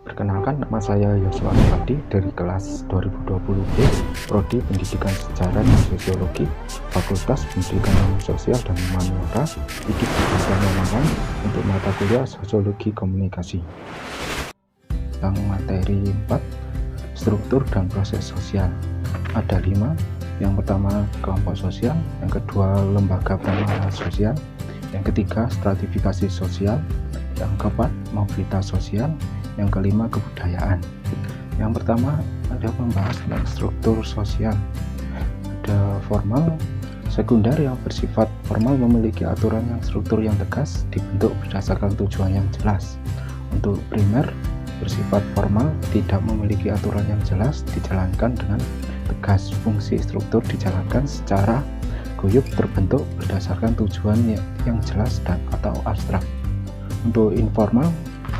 Perkenalkan, nama saya Yosua Abadi dari kelas 2020B, Prodi Pendidikan Sejarah dan Sosiologi, Fakultas Pendidikan Sosial dan Humaniora, IKIP Pendidikan Malang untuk mata kuliah Sosiologi Komunikasi. Tentang materi 4, struktur dan proses sosial. Ada 5, yang pertama kelompok sosial, yang kedua lembaga peran sosial, yang ketiga stratifikasi sosial, yang keempat mobilitas sosial, yang kelima kebudayaan. Yang pertama ada membahas tentang struktur sosial. Ada formal, sekunder yang bersifat formal memiliki aturan yang struktur yang tegas dibentuk berdasarkan tujuan yang jelas. Untuk primer bersifat formal tidak memiliki aturan yang jelas dijalankan dengan tegas. Fungsi struktur dijalankan secara guyup terbentuk berdasarkan tujuan yang jelas dan atau abstrak. Untuk informal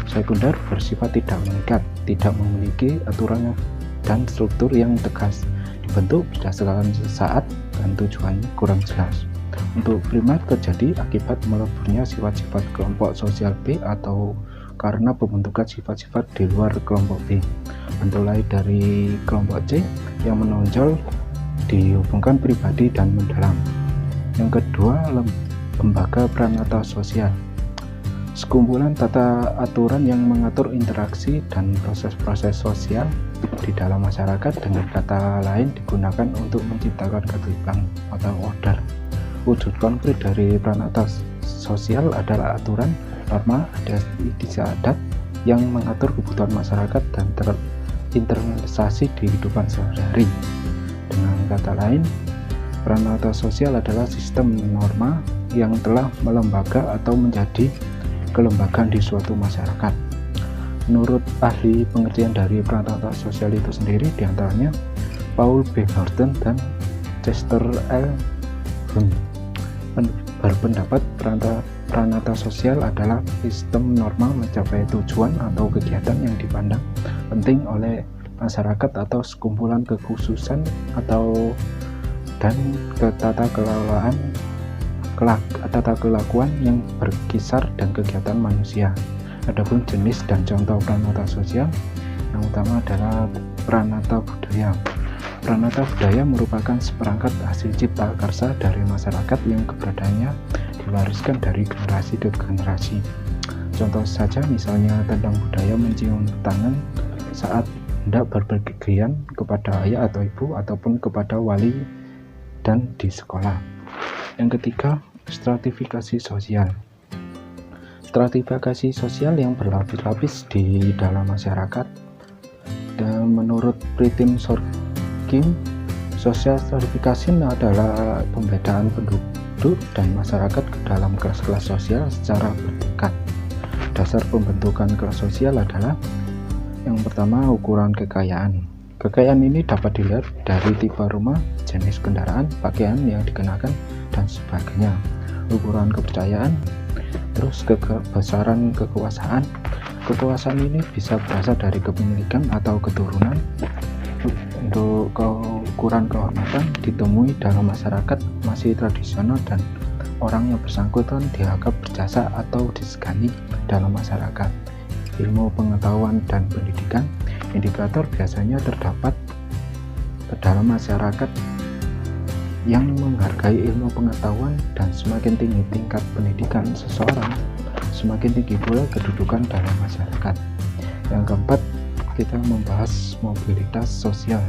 sekunder bersifat tidak mengikat, tidak memiliki aturan dan struktur yang tegas, dibentuk berdasarkan saat dan tujuannya kurang jelas. Untuk primer terjadi akibat meleburnya sifat-sifat kelompok sosial B atau karena pembentukan sifat-sifat di luar kelompok B. Mulai dari kelompok C yang menonjol dihubungkan pribadi dan mendalam. Yang kedua, lembaga peranata sosial. Sekumpulan tata aturan yang mengatur interaksi dan proses-proses sosial di dalam masyarakat, dengan kata lain digunakan untuk menciptakan ketertiban atau order. Wujud konkret dari peranata sosial adalah aturan, norma, istiadat yang mengatur kebutuhan masyarakat dan terinternalisasi di kehidupan sehari-hari. Dengan kata lain, peranata sosial adalah sistem norma yang telah melembaga atau menjadi kelembagaan di suatu masyarakat. Menurut ahli pengertian dari peranata sosial itu sendiri, diantaranya Paul B. Horton dan Chester L. Huhn berpendapat peranata sosial adalah sistem normal mencapai tujuan atau kegiatan yang dipandang penting oleh masyarakat atau sekumpulan kekhususan atau dan tata kelakuan yang berkisar dan kegiatan manusia. Adapun jenis dan contoh peranata sosial, yang utama adalah peranata budaya. Peranata budaya merupakan seperangkat hasil cipta karsa dari masyarakat yang keberadaannya diwariskan dari generasi ke generasi. Contoh saja misalnya tentang budaya mencium tangan saat hendak berpergian kepada ayah atau ibu ataupun kepada wali dan di sekolah. Yang ketiga, stratifikasi sosial. Stratifikasi sosial yang berlapis-lapis di dalam masyarakat. Dan menurut Pritim Sorkin, sosial stratifikasi adalah pembedaan penduduk dan masyarakat ke dalam kelas-kelas sosial secara bertingkat. Dasar pembentukan kelas sosial adalah yang pertama, ukuran kekayaan. Kekayaan ini dapat dilihat dari tipe rumah, jenis kendaraan, pakaian yang dikenakan, dan sebagainya. Ukuran kepercayaan, terus kebesaran kekuasaan. Kekuasaan ini bisa berasal dari kepemilikan atau keturunan. Untuk ukuran kehormatan ditemui dalam masyarakat masih tradisional dan orang yang bersangkutan dianggap berjasa atau disegani dalam masyarakat. Ilmu pengetahuan dan pendidikan, indikator biasanya terdapat dalam masyarakat yang menghargai ilmu pengetahuan, dan semakin tinggi tingkat pendidikan seseorang, semakin tinggi pula kedudukan dalam masyarakat. Yang keempat, kita membahas mobilitas sosial.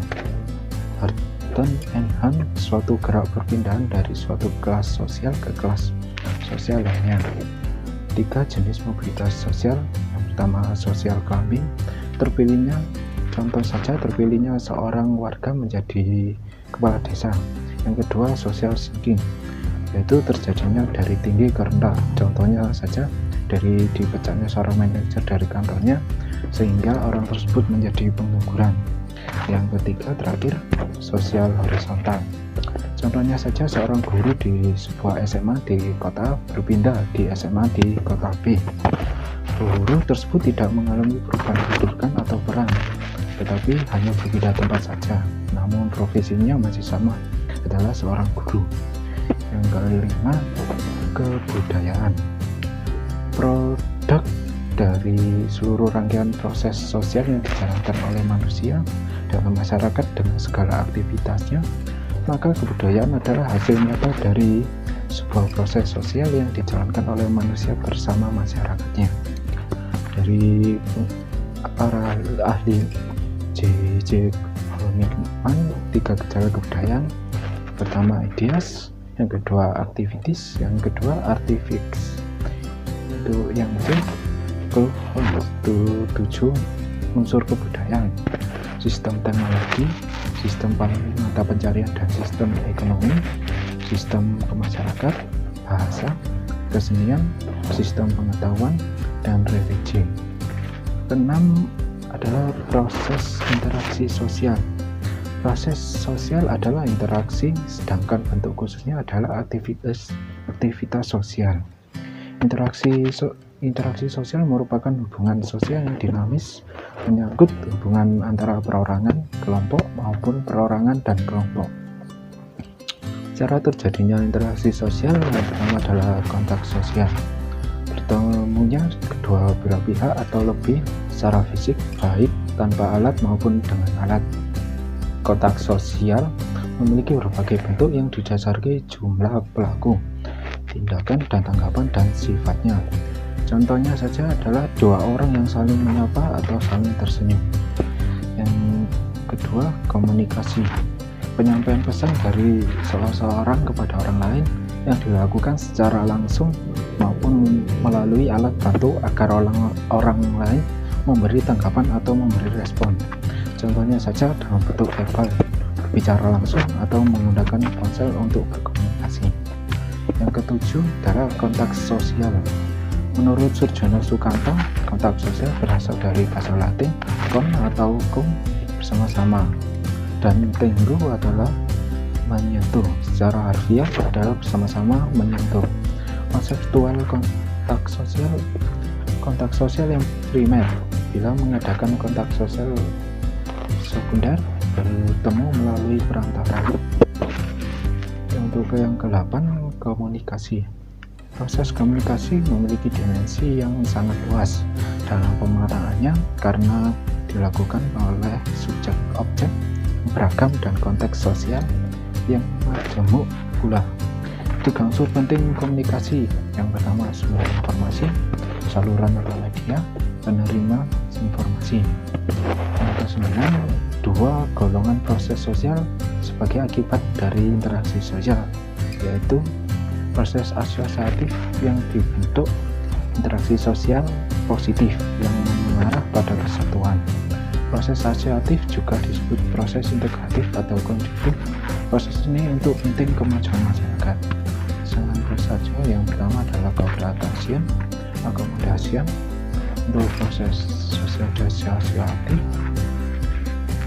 Horton and Huhn, suatu gerak perpindahan dari suatu kelas sosial ke kelas sosial lainnya. 3 jenis mobilitas sosial. Yang pertama, social climbing. Terpilihnya seorang warga menjadi kepala desa. Yang kedua, social sinking, yaitu terjadinya dari tinggi ke rendah. Contohnya saja dari dipecahnya seorang manajer dari kantornya sehingga orang tersebut menjadi pengangguran. Yang ketiga, terakhir, social horizontal. Contohnya saja seorang guru di sebuah SMA di kota berpindah di SMA di kota B. Guru tersebut tidak mengalami perubahan kedudukan atau peran, tetapi hanya berpindah tempat saja, namun profesinya masih sama, adalah seorang guru. Yang kelima, kebudayaan. Produk dari seluruh rangkaian proses sosial yang dijalankan oleh manusia dalam masyarakat dengan segala aktivitasnya, maka kebudayaan adalah hasil nyata dari sebuah proses sosial yang dijalankan oleh manusia bersama masyarakatnya. Dari para ahli J.J. Holmgren, 3 gejala kebudayaan: pertama ideas, yang kedua activities, yang kedua artifacts. Untuk yang ke 7 unsur kebudayaan: sistem teknologi, sistem mata pencarian dan sistem ekonomi, sistem kemasyarakatan, bahasa, kesenian, sistem pengetahuan, dan religi. Keenam adalah proses interaksi sosial. Proses sosial adalah interaksi, sedangkan bentuk khususnya adalah aktivitas sosial. Interaksi sosial merupakan hubungan sosial yang dinamis, menyangkut hubungan antara perorangan, kelompok, maupun perorangan dan kelompok. Cara terjadinya interaksi sosial yang pertama adalah kontak sosial. Bertemunya kedua belah pihak atau lebih secara fisik, baik tanpa alat maupun dengan alat. Kontak sosial memiliki berbagai bentuk yang didasarkan jumlah pelaku, tindakan dan tanggapan dan sifatnya. Contohnya saja adalah 2 orang yang saling menyapa atau saling tersenyum. Yang kedua, komunikasi. Penyampaian pesan dari seseorang kepada orang lain yang dilakukan secara langsung maupun melalui alat bantu agar orang lain memberi tanggapan atau memberi respon. Contohnya saja dalam bentuk verbal, berbicara langsung, atau menggunakan ponsel untuk berkomunikasi. Yang ketujuh adalah kontak sosial. Menurut Surjono Sukanto, kontak sosial berasal dari bahasa Latin con atau cum, bersama-sama, dan tenggo adalah menyentuh. Secara harfiah adalah bersama-sama menyentuh. Konseptual kontak sosial yang primer, bila mengadakan kontak sosial sekunder, bertemu melalui perantara. Untuk yang ke-8, komunikasi. Proses komunikasi memiliki dimensi yang sangat luas dalam pemaknaannya karena dilakukan oleh subjek objek beragam dan konteks sosial yang majemuk pula. 3 unsur penting komunikasi. Yang pertama, sumber informasi, saluran atau media, penerima informasi. Yang ke-9, 2 golongan proses sosial sebagai akibat dari interaksi sosial, yaitu proses asosiatif yang dibentuk interaksi sosial positif yang mengarah pada kesatuan. Proses asosiatif juga disebut proses integratif atau konduktif. Proses ini untuk penting kemajuan masyarakat. Salah saja yang pertama adalah akomodasi. Untuk proses sosial disosiatif.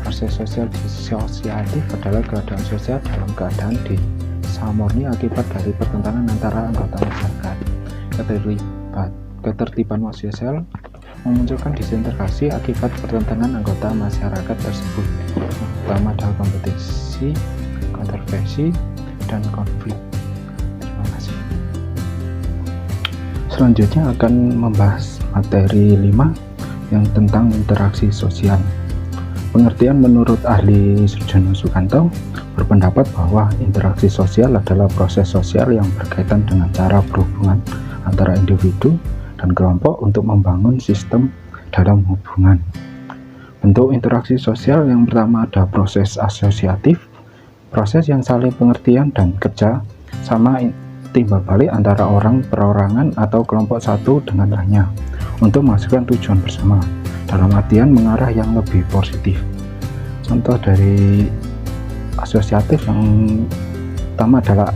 Proses sosial disosiatif adalah keadaan sosial dalam keadaan disharmoni akibat dari pertentangan antara anggota masyarakat. Ketertiban sosial memunculkan disintegrasi akibat pertentangan anggota masyarakat tersebut, terutama dalam kompetisi, kontroversi, dan konflik. Terima kasih. Selanjutnya akan membahas materi 5 yang tentang interaksi sosial. Pengertian menurut ahli Surjono Sukanto berpendapat bahwa interaksi sosial adalah proses sosial yang berkaitan dengan cara berhubungan antara individu dan kelompok untuk membangun sistem dalam hubungan. Bentuk interaksi sosial yang pertama ada proses asosiatif, proses yang saling pengertian dan kerja sama timbal balik antara orang, perorangan, atau kelompok satu dengan lainnya untuk menghasilkan tujuan bersama, dalam artian mengarah yang lebih positif. Contoh dari asosiatif yang pertama adalah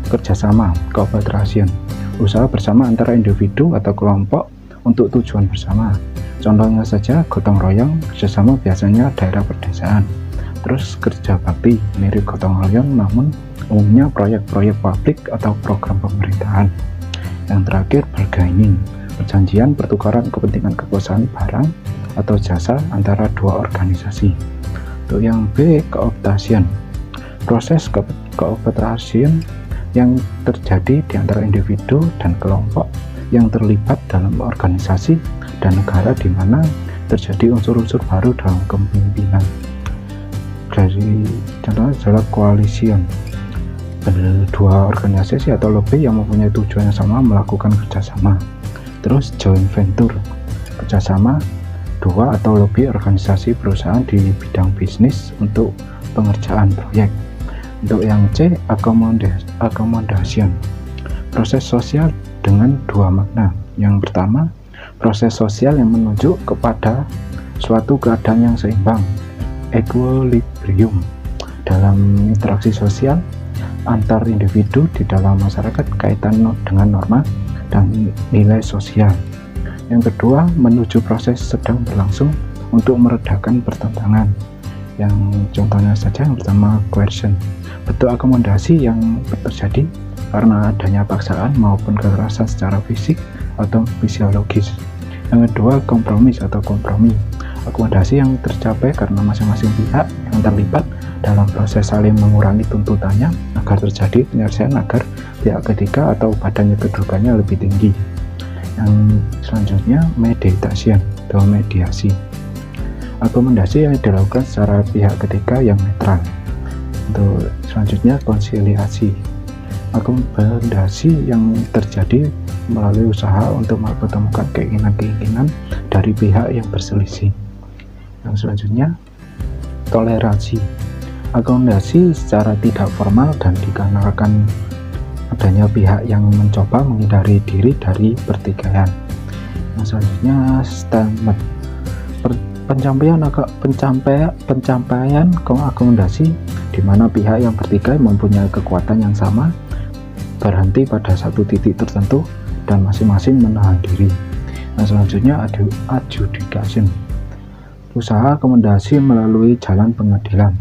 kerjasama, cooperation, usaha bersama antara individu atau kelompok untuk tujuan bersama. Contohnya saja gotong royong, kerjasama biasanya daerah perdesaan. Terus kerja bakti, mirip gotong royong namun umumnya proyek-proyek publik atau program pemerintahan. Yang terakhir bargaining, perjanjian pertukaran kepentingan kekuasaan barang atau jasa antara 2 organisasi. Untuk yang B, cooptation, proses cooperation yang terjadi di antara individu dan kelompok yang terlibat dalam organisasi pada negara di mana terjadi unsur-unsur baru dalam kepemimpinan. Dari contohnya adalah coalition, dua organisasi atau lobby yang mempunyai tujuan yang sama melakukan kerjasama. Terus joint venture, kerjasama dua atau lebih organisasi perusahaan di bidang bisnis untuk pengerjaan proyek. Untuk yang C, accommodation, proses sosial dengan dua makna. Yang pertama, proses sosial yang menunjuk kepada suatu keadaan yang seimbang, equilibrium, dalam interaksi sosial antar individu di dalam masyarakat kaitan dengan norma dan nilai sosial. Yang kedua, menuju proses sedang berlangsung untuk meredakan pertentangan. Yang contohnya saja, yang pertama coercion, bentuk akomodasi yang terjadi karena adanya paksaan maupun kekerasan secara fisik atau fisiologis. Yang kedua, kompromis atau kompromi, akomodasi yang tercapai karena masing-masing pihak yang terlibat dalam proses saling mengurangi tuntutannya agar terjadi penyelesaian agar pihak ketiga atau badannya kedudukannya lebih tinggi. Yang selanjutnya, mediation atau mediasi, akomodasi yang dilakukan secara pihak ketiga yang netral. Untuk selanjutnya, konsiliasi, akomodasi yang terjadi melalui usaha untuk mempertemukan keinginan-keinginan dari pihak yang berselisih. Yang selanjutnya, toleransi, akomodasi secara tidak formal dan dikarenakan adanya pihak yang mencoba menghindari diri dari pertikaian. Yang selanjutnya, statement, pencapaian akomodasi di mana pihak yang bertikai mempunyai kekuatan yang sama, berhenti pada satu titik tertentu dan masing-masing menahan diri. Yang selanjutnya, adjudication, usaha akomodasi melalui jalan pengadilan.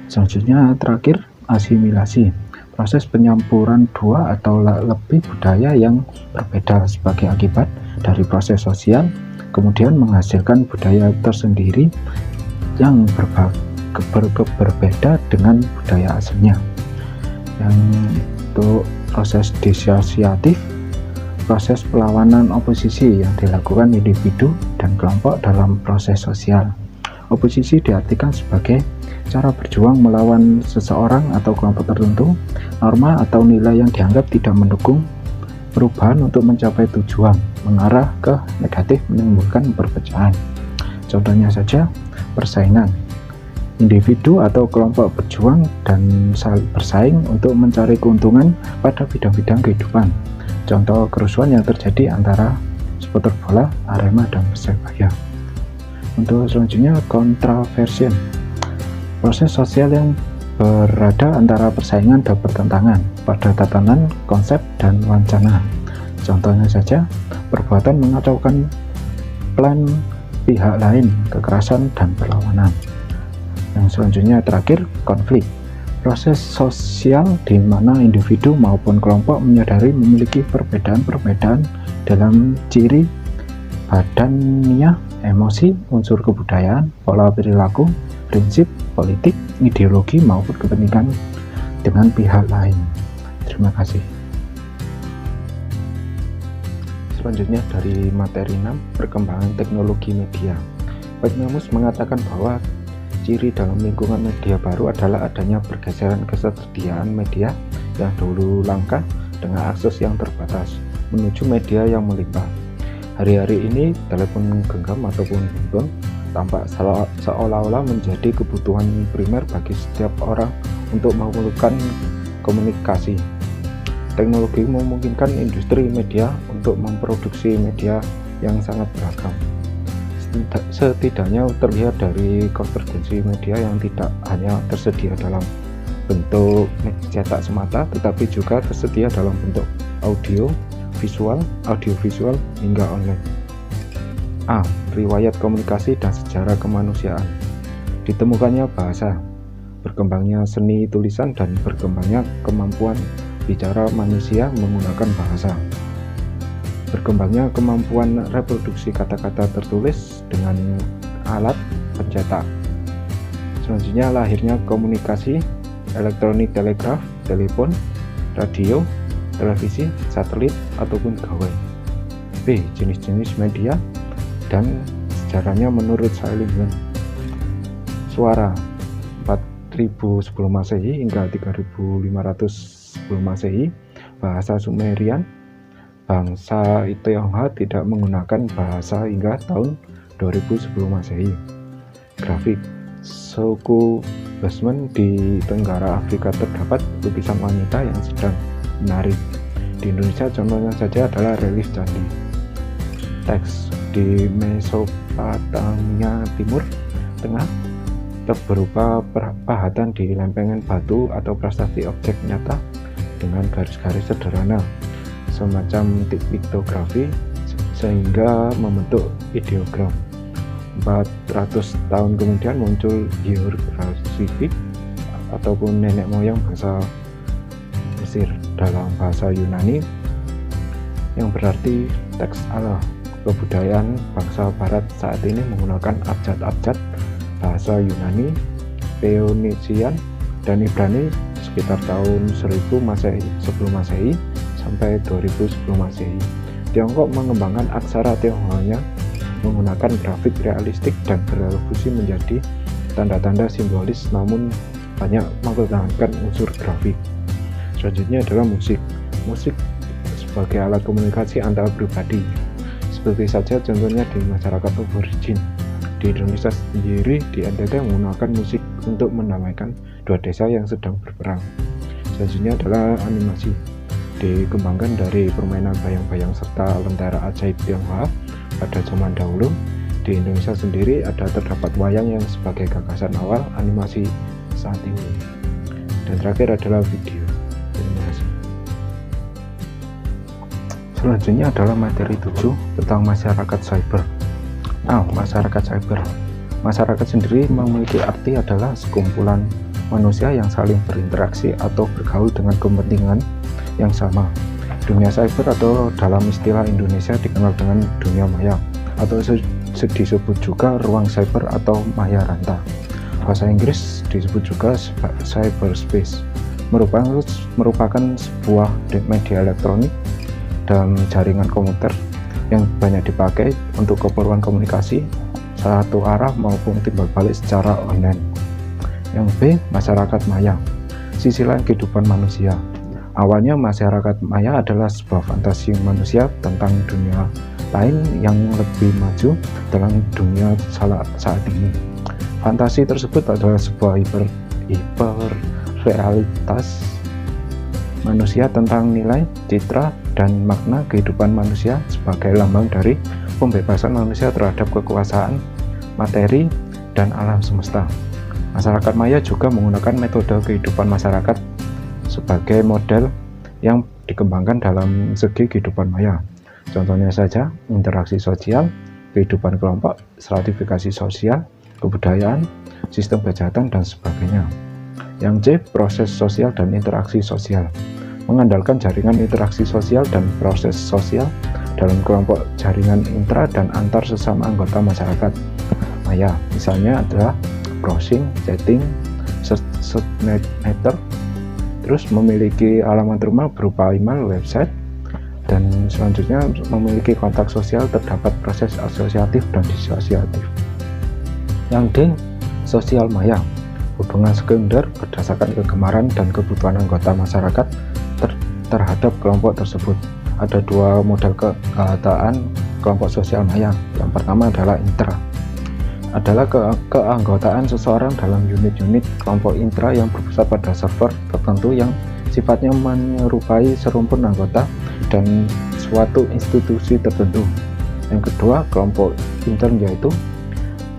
Selanjutnya, terakhir, asimilasi, proses penyampuran dua atau lebih budaya yang berbeda sebagai akibat dari proses sosial, kemudian menghasilkan budaya tersendiri yang berbeda dengan budaya aslinya. Yang untuk proses disosiatif, proses perlawanan oposisi yang dilakukan individu dan kelompok dalam proses sosial. Oposisi diartikan sebagai cara berjuang melawan seseorang atau kelompok tertentu, norma atau nilai yang dianggap tidak mendukung perubahan untuk mencapai tujuan, mengarah ke negatif, menimbulkan perpecahan. Contohnya saja, persaingan, individu atau kelompok berjuang dan saling bersaing untuk mencari keuntungan pada bidang-bidang kehidupan. Contoh kerusuhan yang terjadi antara supporter bola, Arema dan Persebaya. Untuk selanjutnya, contraversion, proses sosial yang berada antara persaingan dan pertentangan pada tatanan, konsep, dan wacana. Contohnya saja, perbuatan mengacaukan plan pihak lain, kekerasan, dan perlawanan. Yang selanjutnya terakhir, konflik, proses sosial di mana individu maupun kelompok menyadari memiliki perbedaan-perbedaan dalam ciri badannya, emosi, unsur kebudayaan, pola perilaku, prinsip, politik, ideologi, maupun kepentingan dengan pihak lain. Terima kasih. Selanjutnya dari materi 6, perkembangan teknologi media. Bagnamus mengatakan bahwa ciri dalam lingkungan media baru adalah adanya pergeseran ketersediaan media yang dahulu langka dengan akses yang terbatas menuju media yang melimpah. Hari-hari ini telepon genggam ataupun handphone tampak seolah-olah menjadi kebutuhan primer bagi setiap orang untuk melakukan komunikasi. Teknologi memungkinkan industri media untuk memproduksi media yang sangat beragam. Setidaknya terlihat dari konvergensi media yang tidak hanya tersedia dalam bentuk cetak semata, tetapi juga tersedia dalam bentuk audio visual, hingga online. A. Riwayat komunikasi dan sejarah kemanusiaan. Ditemukannya bahasa, berkembangnya seni tulisan, dan berkembangnya kemampuan bicara manusia menggunakan bahasa. Berkembangnya kemampuan reproduksi kata-kata tertulis dengan alat pencetak. Selanjutnya lahirnya komunikasi, elektronik, telegraf, telepon, radio, televisi, satelit, ataupun gawai. B. Jenis-jenis media. dan sejarahnya menurut Seligman. Suara 4000 sebelum Masehi hingga 3500 sebelum Masehi. Bahasa Sumerian. Bangsa Tionghoa tidak menggunakan bahasa hingga tahun 2000 sebelum Masehi. Grafik. Suku Basman di Tenggara Afrika terdapat lukisan wanita yang sedang menari. Di Indonesia contohnya saja adalah relief candi. Teks. Di Mesopotamia Timur Tengah berupa pahatan di lempengan batu atau prasasti objek nyata dengan garis-garis sederhana semacam piktografi sehingga membentuk ideogram. 400 tahun kemudian muncul hieroglifik ataupun nenek moyang bangsa Mesir dalam bahasa Yunani yang berarti teks Allah. Kebudayaan bangsa barat saat ini menggunakan abjad-abjad bahasa Yunani, Phoenician, dan Ibrani sekitar tahun 1000 Masehi sebelum Masehi sampai 2000 sebelum Masehi. Tiongkok mengembangkan aksara Tionghoanya menggunakan grafik realistik dan berevolusi menjadi tanda-tanda simbolis, namun banyak menggunakan unsur grafik. Selanjutnya adalah musik. Musik sebagai alat komunikasi antar pribadi. Seperti saja contohnya di masyarakat aborigin. Di Indonesia sendiri, di NTT menggunakan musik untuk mendamaikan dua desa yang sedang berperang. Selanjutnya adalah animasi. Dikembangkan dari permainan bayang-bayang serta lentera ajaib Tionghoa pada zaman dahulu. Di Indonesia sendiri terdapat wayang yang sebagai gagasan awal animasi saat ini. Dan terakhir adalah video. Terima kasih. Selanjutnya adalah materi 7 tentang masyarakat cyber. Masyarakat cyber. Masyarakat sendiri memiliki arti adalah sekumpulan manusia yang saling berinteraksi atau bergaul dengan kepentingan yang sama. Dunia cyber atau dalam istilah Indonesia dikenal dengan dunia maya atau disebut juga ruang cyber atau maya ranta. Bahasa Inggris disebut juga cyberspace. Merupakan sebuah media elektronik dan jaringan komputer yang banyak dipakai untuk keperluan komunikasi satu arah maupun timbal balik secara online. Yang B, masyarakat maya. Sisi lain kehidupan manusia. Awalnya masyarakat maya adalah sebuah fantasi manusia tentang dunia lain yang lebih maju dalam dunia saat ini. Fantasi tersebut adalah sebuah hiperrealitas manusia tentang nilai, citra, dan makna kehidupan manusia sebagai lambang dari pembebasan manusia terhadap kekuasaan materi dan alam semesta. Masyarakat maya juga menggunakan metode kehidupan masyarakat sebagai model yang dikembangkan dalam segi kehidupan maya. Contohnya saja interaksi sosial, kehidupan kelompok, stratifikasi sosial, kebudayaan, sistem kejahatan, dan sebagainya. Yang C, proses sosial dan interaksi sosial. Mengandalkan jaringan interaksi sosial dan proses sosial dalam kelompok, jaringan intra dan antar sesama anggota masyarakat maya. Misalnya adalah browsing, chatting, search meter, terus memiliki alamat rumah berupa email, website, dan selanjutnya memiliki kontak sosial. Terdapat proses asosiatif dan disosiatif. Yang D, sosial maya. Hubungan sekunder berdasarkan kegemaran dan kebutuhan anggota masyarakat terhadap kelompok tersebut. Ada dua model keanggotaan kelompok sosial maya. Yang pertama adalah intra, adalah keanggotaan seseorang dalam unit-unit kelompok intra yang berpusat pada server tertentu yang sifatnya menyerupai serumpun anggota dan suatu institusi tertentu. Yang kedua, kelompok intern, yaitu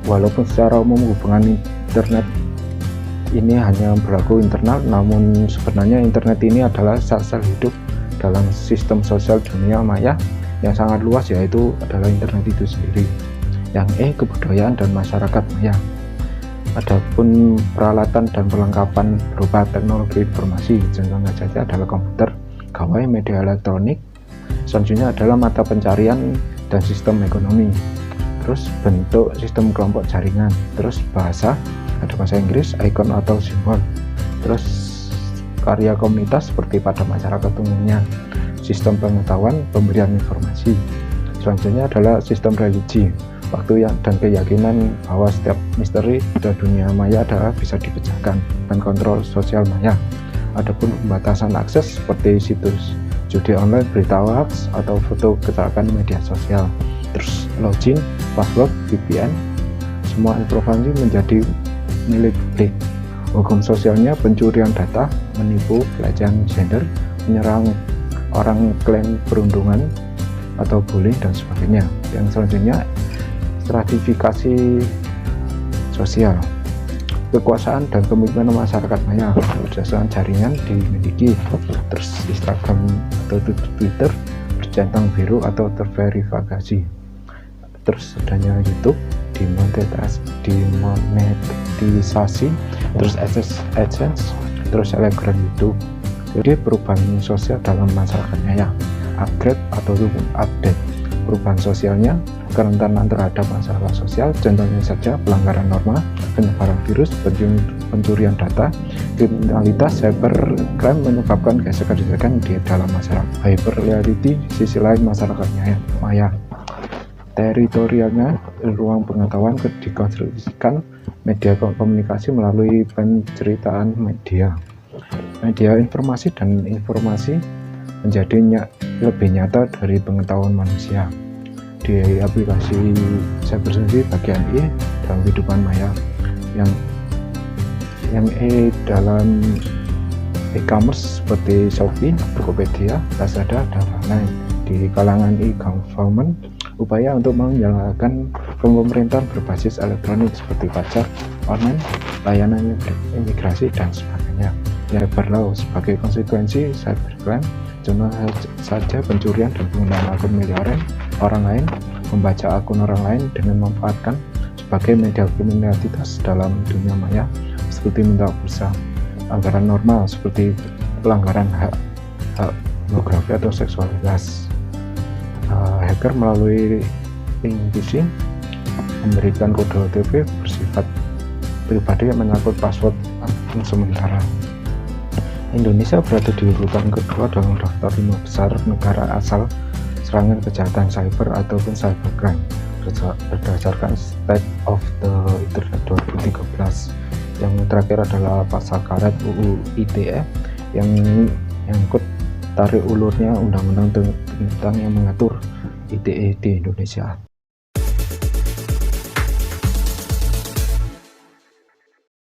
walaupun secara umum hubungan internet ini hanya berlaku internal, namun sebenarnya internet ini adalah sel-sel hidup dalam sistem sosial dunia maya yang sangat luas, yaitu adalah internet itu sendiri. Yang E, kebudayaan dan masyarakat maya. Adapun peralatan dan perlengkapan berupa teknologi informasi, contohnya saja adalah komputer, gawai, media elektronik. Selanjutnya adalah mata pencarian dan sistem ekonomi. Terus bentuk sistem kelompok jaringan. Terus bahasa, ada bahasa Inggris, ikon atau simbol. Terus karya komunitas seperti pada masyarakat umumnya. Sistem pengetahuan, pemberian informasi. Selanjutnya adalah sistem religi. waktu dan keyakinan bahwa setiap misteri pada dunia maya adalah bisa dipecahkan dengan kontrol sosial maya. Adapun pembatasan akses seperti situs judi online, berita hoax, atau foto kecelakaan media sosial, terus login, password, VPN, semua informasi menjadi milik publik. Hukum sosialnya pencurian data, menipu, pelecehan gender, menyerang orang, klaim perundungan atau bullying dan sebagainya. Yang selanjutnya stratifikasi sosial, kekuasaan dan kepemimpinan masyarakat maya berdasarkan jaringan dimiliki, terus Instagram atau Twitter bercentang biru atau terverifikasi, terus adanya YouTube dimonetisasi, terus AdSense, terus Telegram YouTube. Jadi perubahan sosial dalam masyarakat maya, upgrade atau update. Perubahan sosialnya kerentanan terhadap masalah sosial, contohnya saja pelanggaran norma, penyebaran virus, pencurian data, kriminalitas, cybercrime menyebabkan gesekan-gesekan di dalam masyarakat. Hyperreality, sisi lain masyarakat maya, teritorialnya ruang pengetahuan dikonstruksikan media komunikasi melalui penceritaan media informasi, dan informasi menjadi lebih nyata dari pengetahuan manusia. Di aplikasi cybersecurity bagian E dalam kehidupan maya, yang E dalam e-commerce seperti Shopee, Tokopedia, Lazada, dan lain-lain. Di kalangan e-government, upaya untuk menjalankan pemerintahan berbasis elektronik seperti pajak online, layanan imigrasi, dan sebagainya. Cyber law sebagai konsekuensi cybercrime, contoh saja pencurian dan penggunaan akun milik orang lain, membaca akun orang lain dengan memanfaatkan sebagai media kriminalitas dalam dunia maya, seperti minta pulsa. Pelanggaran normal seperti pelanggaran hak pornografi atau seksualitas. Hacker melalui link phishing memberikan kode OTP bersifat pribadi yang menyangkut password akun sementara. Indonesia berada di urutan kedua dalam daftar 5 besar negara asal serangan kejahatan cyber ataupun cybercrime berdasarkan State of the Internet 2013. Yang terakhir adalah pasal karet UU ITE yang nyangkut tarik ulurnya undang-undang tentang yang mengatur ITE di Indonesia.